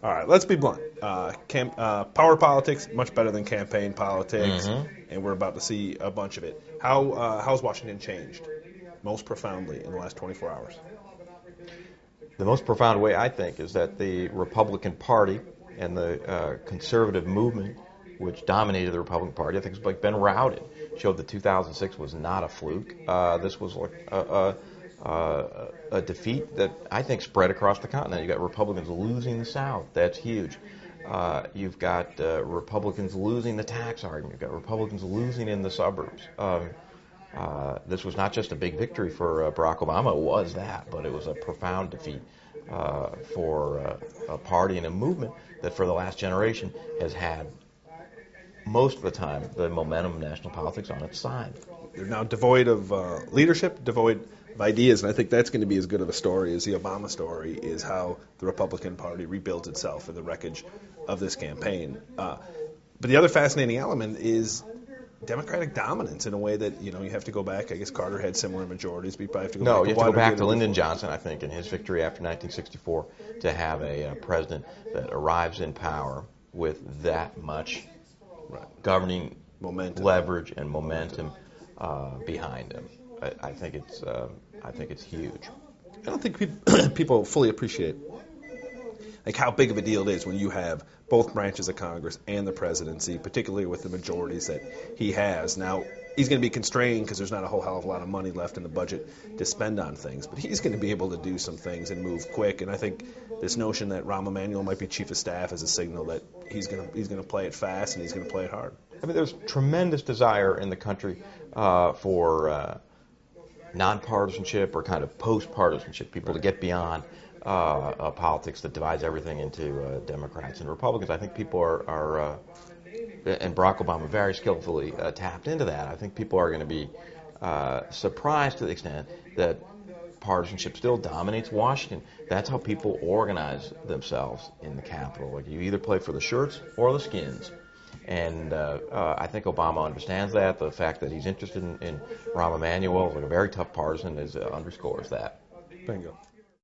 All right, let's be blunt. Power politics much better than campaign politics, and we're about to see a bunch of it. How's Washington changed most profoundly in the last 24 hours? The most profound way, I think, is that the Republican Party and the conservative movement, which dominated the Republican Party, I think has like been routed. Showed that 2006 was not a fluke. This was like a defeat that I think spread across the continent. You got Republicans losing the South. That's huge. You've got Republicans losing the tax argument. You've got Republicans losing in the suburbs. This was not just a big victory for Barack Obama. It was that, but it was a profound defeat for a party and a movement that for the last generation has had most of the time the momentum of national politics on its side. They're now devoid of leadership, devoid of ideas, and I think that's going to be as good of a story as the Obama story is how the Republican Party rebuilds itself in the wreckage of this campaign. But the other fascinating element is Democratic dominance in a way that, you have to go back. I guess Carter had similar majorities, but you probably have to go back. No, you have to go back to Lyndon Johnson, I think, in his victory after 1964 to have a president that arrives in power with that much governing momentum, leverage, and momentum behind him. I think it's huge. I don't think people fully appreciate like how big of a deal it is when you have both branches of Congress and the presidency, particularly with the majorities that he has. Now, he's going to be constrained because there's not a whole hell of a lot of money left in the budget to spend on things, but he's going to be able to do some things and move quick. And I think this notion that Rahm Emanuel might be chief of staff is a signal that he's going to play it fast and he's going to play it hard. I mean, there's tremendous desire in the country for nonpartisanship or kind of post-partisanship, people to get beyond politics that divides everything into Democrats and Republicans. I think people are and Barack Obama very skillfully tapped into that. I think people are going to be surprised to the extent that partisanship still dominates Washington. That's how people organize themselves in the Capitol. Like you either play for the shirts or the skins. And I think Obama understands that. The fact that he's interested in Rahm Emanuel, like a very tough partisan, underscores that. Bingo.